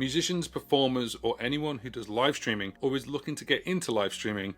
Musicians, performers, or anyone who does live streaming or is looking to get into live streaming,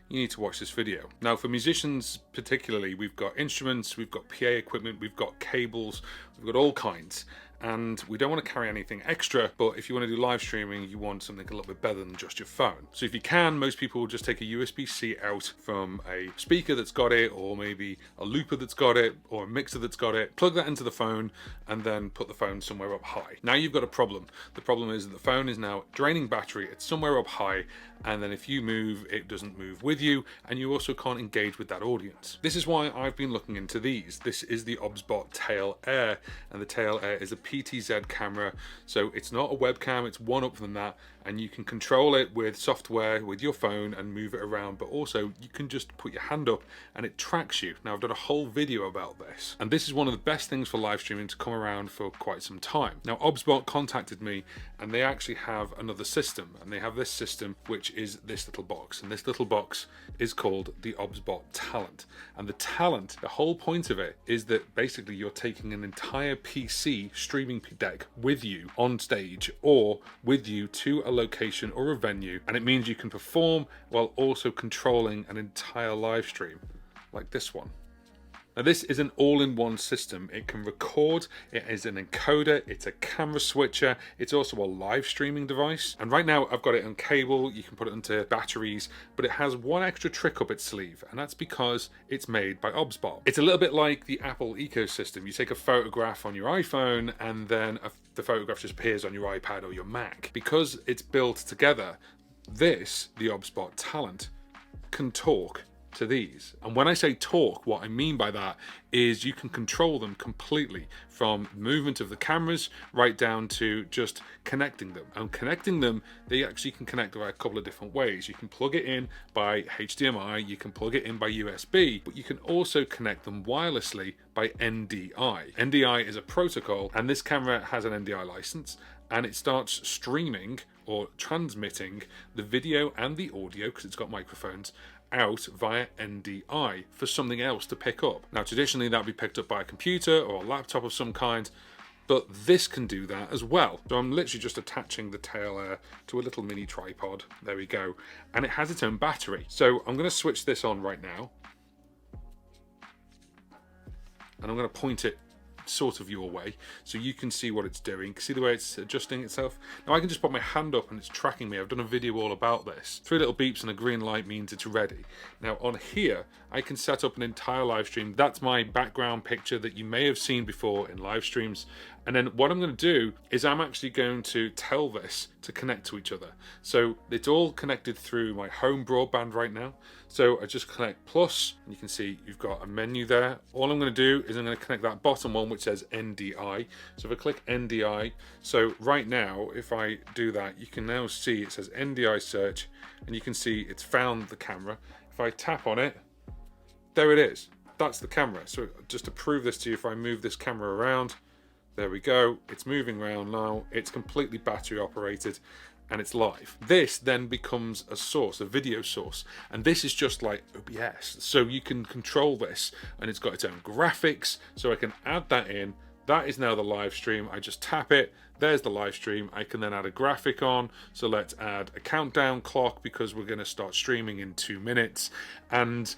you need to watch this video. Now for musicians particularly, we've got instruments, we've got PA equipment, we've got cables, we've got all kinds. And we don't want to carry anything extra, but if you want to do live streaming, you want something a little bit better than just your phone. So if you can, most people will just take a USB-C out from a speaker that's got it, or maybe a looper that's got it, or a mixer that's got it, plug that into the phone, and then put the phone somewhere up high. Now you've got a problem. The problem is that the phone is now draining battery, it's somewhere up high, and then if you move, it doesn't move with you, and you also can't engage with that audience. This is why I've been looking into these. This is the OBSBOT Tail Air, and the Tail Air is a PTZ camera, so it's not a webcam, it's one up from that, and you can control it with software with your phone and move it around, but also you can just put your hand up and it tracks you. Now I've done a whole video about this, and this is one of the best things for live streaming to come around for quite some time. Now OBSBOT contacted me, and they actually have another system, and they have this system which is this little box, and this little box is called the OBSBOT Talent. And the Talent, the whole point of it is that basically you're taking an entire PC streaming deck with you on stage or with you to a location or a venue, and it means you can perform while also controlling an entire live stream like this one. Now this is an all-in-one system. It can record, it is an encoder, it's a camera switcher, it's also a live streaming device. And right now I've got it on cable, you can put it into batteries, but it has one extra trick up its sleeve, and that's because it's made by OBSBOT. It's a little bit like the Apple ecosystem. You take a photograph on your iPhone and then the photograph just appears on your iPad or your Mac. Because it's built together, this, the OBSBOT Talent, can talk to these. And when I say talk, what I mean by that is you can control them completely, from movement of the cameras right down to just connecting them. And connecting them, they actually can connect by a couple of different ways. You can plug it in by HDMI, you can plug it in by USB, but you can also connect them wirelessly by NDI. NDI is a protocol, and this camera has an NDI license, and it starts streaming or transmitting the video and the audio, because it's got microphones, out via NDI for something else to pick up. Now traditionally that would be picked up by a computer or a laptop of some kind, but this can do that as well. So I'm literally just attaching the Tail Air to a little mini tripod, there we go, and it has its own battery. So I'm going to switch this on right now, and I'm going to point it sort of your way so you can see what it's doing. See the way it's adjusting itself? Now I can just put my hand up and it's tracking me. I've done a video all about this. 3 little beeps and a green light means it's ready. Now on here I can set up an entire live stream. That's my background picture that you may have seen before in live streams. And then what I'm going to do is I'm actually going to tell this to connect to each other. So it's all connected through my home broadband right now. So I just connect plus, and you can see you've got a menu there. All I'm going to do is I'm going to connect that bottom one which says NDI. So if I click NDI, so right now if I do that, you can now see it says NDI search, and you can see it's found the camera. If I tap on it, there it is. That's the camera. So just to prove this to you, if I move this camera around, there we go, it's moving around now, it's completely battery operated, and it's live. This then becomes a source, a video source, and this is just like OBS. So you can control this, and it's got its own graphics, so I can add that in. That is now the live stream. I just tap it, there's the live stream. I can then add a graphic on, so let's add a countdown clock because we're going to start streaming in 2 minutes, and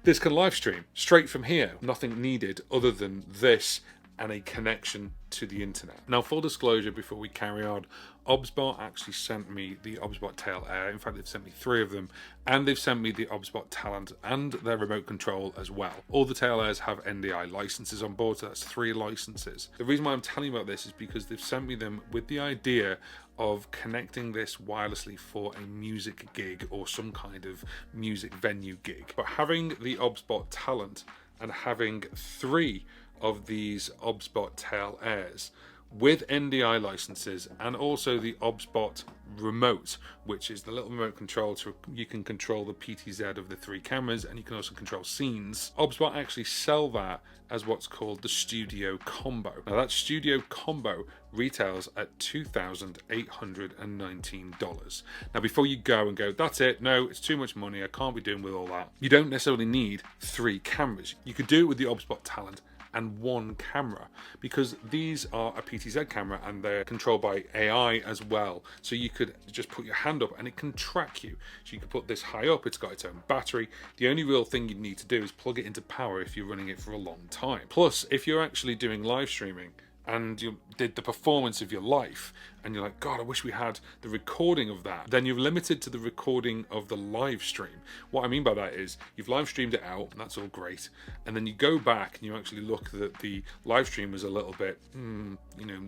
this can live stream straight from here. Nothing needed other than this and a connection to the internet. Now, full disclosure before we carry on, OBSBOT actually sent me the OBSBOT Tail Air. In fact, they've sent me 3 of them, and they've sent me the OBSBOT Talent and their remote control as well. All the Tail Airs have NDI licenses on board, so that's 3 licenses. The reason why I'm telling you about this is because they've sent me them with the idea of connecting this wirelessly for a music gig or some kind of music venue gig. But having the OBSBOT Talent and having 3 of these OBSBOT Tail Airs with NDI licenses, and also the OBSBOT remote, which is the little remote control so you can control the PTZ of the 3 cameras, and you can also control scenes. OBSBOT actually sell that as what's called the Studio Combo. Now that Studio Combo retails at $2,819. Now before you go and go, that's it, no, it's too much money, I can't be doing with all that. You don't necessarily need 3 cameras. You could do it with the OBSBOT Talent and one camera, because these are a PTZ camera and they're controlled by AI as well. So you could just put your hand up and it can track you. So you can put this high up, it's got its own battery. The only real thing you need to do is plug it into power if you're running it for a long time. Plus, if you're actually doing live streaming and you did the performance of your life and you're like, God, I wish we had the recording of that, then you're limited to the recording of the live stream. What I mean by that is you've live streamed it out and that's all great, and then you go back and you actually look that the live stream was a little bit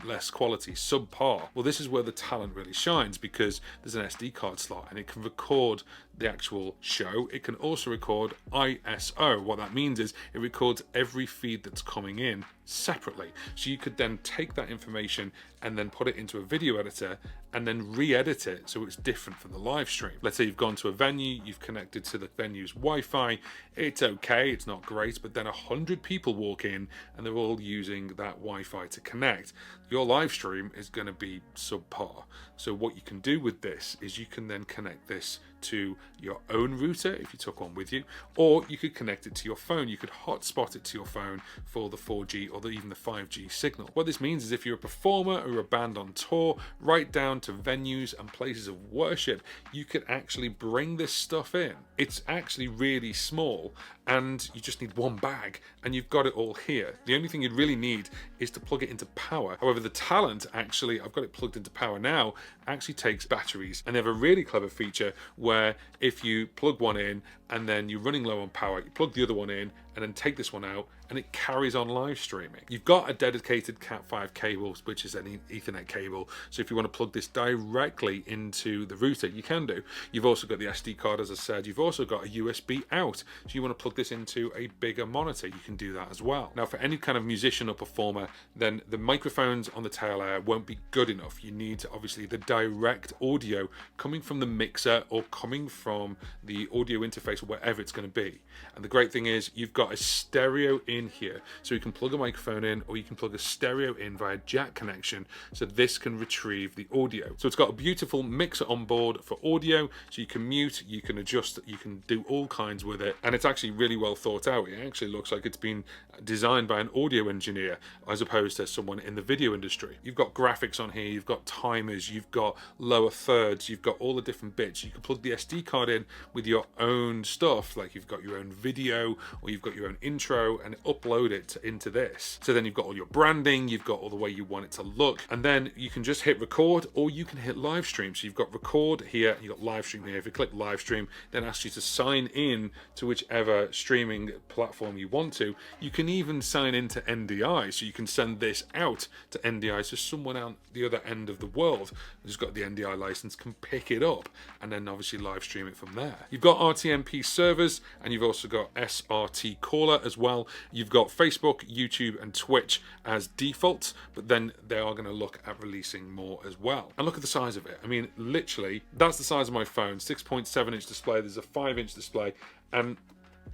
less quality, subpar. Well, this is where the talent really shines, because there's an SD card slot and it can record the actual show. It can also record ISO. What that means is it records every feed that's coming in separately. So you could then take that information and then put it into a video editor and then re-edit it so it's different from the live stream. Let's say you've gone to a venue, you've connected to the venue's Wi-Fi, it's okay, it's not great, but then 100 people walk in and they're all using that Wi-Fi to connect. Your live stream is going to be subpar. So what you can do with this is you can then connect this to your own router if you took one with you, or you could connect it to your phone. You could hotspot it to your phone for the 4G or even the 5G signal. What this means is if you're a performer or a band on tour, right down to venues and places of worship, you could actually bring this stuff in. It's actually really small and you just need one bag and you've got it all here. The only thing you'd really need is to plug it into power. However, the Talent, actually, I've got it plugged into power now, actually takes batteries, and they have a really clever feature where if you plug one in and then you're running low on power, you plug the other one in and then take this one out and it carries on live streaming. You've got a dedicated Cat5 cable, which is an Ethernet cable, so if you want to plug this directly into the router, you can do. You've also got the SD card, as I said. You've also got a USB out, so you want to plug this into a bigger monitor, you can do that as well. Now, for any kind of musician or performer, then the microphones on the tail air won't be good enough. You need, obviously, the direct audio coming from the mixer or coming from the audio interface or wherever it's going to be. And the great thing is you've got a stereo in here, so you can plug a microphone in or you can plug a stereo in via jack connection, so this can retrieve the audio. So it's got a beautiful mixer on board for audio, so you can mute, you can adjust, you can do all kinds with it, and it's actually really well thought out. It actually looks like it's been designed by an audio engineer as opposed to someone in the video industry. You've got graphics on here, you've got timers, you've got lower thirds, you've got all the different bits. You can plug the SD card in with your own stuff, like you've got your own video or you've got your own intro, and upload it into this. So then you've got all your branding, you've got all the way you want it to look, and then you can just hit record or you can hit live stream. So you've got record here, you've got live stream here. If you click live stream, then it asks you to sign in to whichever streaming platform you want to. You can even sign into NDI, so you can send this out to NDI, so someone out the other end of the world who's got the NDI license can pick it up and then obviously live stream it from there. You've got RTMP servers and you've also got SRT caller as well. You've got Facebook, YouTube and Twitch as defaults, but then they are going to look at releasing more as well. And look at the size of it. I mean, literally, that's the size of my phone, 6.7 inch display. There's a 5-inch display, and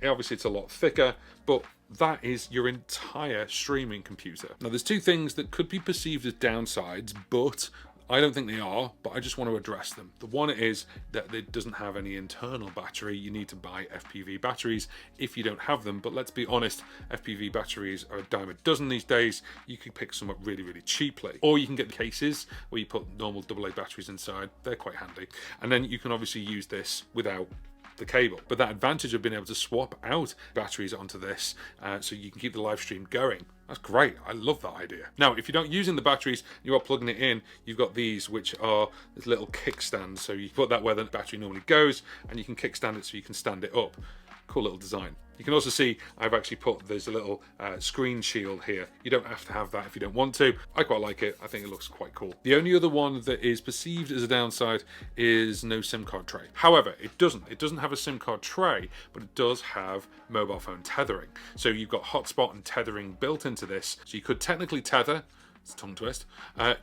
obviously it's a lot thicker, but that is your entire streaming computer. Now, there's two things that could be perceived as downsides, but I don't think they are, but I just want to address them. The one is that it doesn't have any internal battery. You need to buy FPV batteries if you don't have them, but let's be honest, FPV batteries are a dime a dozen these days. You can pick some up really, really cheaply. Or you can get the cases where you put normal AA batteries inside. They're quite handy. And then you can obviously use this without the cable, but that advantage of being able to swap out batteries onto this so you can keep the live stream going, that's great. I love that idea. Now, if you're not using the batteries, you are plugging it in, you've got these, which are this little kickstand, so you put that where the battery normally goes and you can kickstand it so you can stand it up. Cool little design. You can also see I've actually put, there's a little screen shield here. You don't have to have that if you don't want to. I quite like it. I think it looks quite cool. The only other one that is perceived as a downside is no SIM card tray. However, it doesn't have a SIM card tray, but it does have mobile phone tethering. So you've got hotspot and tethering built into this. So you could technically tether it's a tongue twist,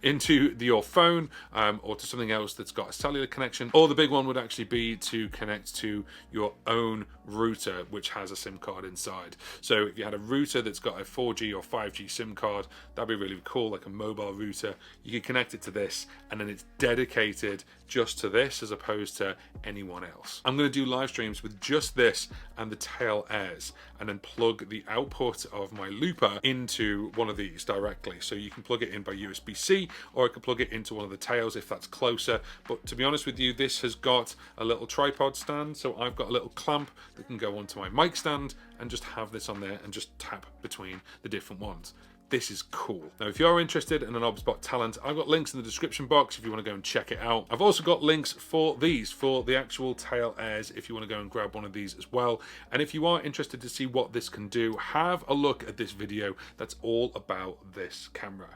into your phone or to something else that's got a cellular connection. Or the big one would actually be to connect to your own router, which has a SIM card inside. So if you had a router that's got a 4G or 5G SIM card, that'd be really cool, like a mobile router. You can connect it to this, and then it's dedicated just to this as opposed to anyone else. I'm going to do live streams with just this and the tail airs, and then plug the output of my looper into one of these directly. So you can plug it in by USB-C, or I could plug it into one of the tails if that's closer. But to be honest with you, this has got a little tripod stand, so I've got a little clamp that can go onto my mic stand and just have this on there and just tap between the different ones. This is cool. Now, if you're interested in an OBSBOT Talent, I've got links in the description box if you want to go and check it out. I've also got links for these, for the actual tail airs, if you want to go and grab one of these as well. And if you are interested to see what this can do, have a look at this video that's all about this camera.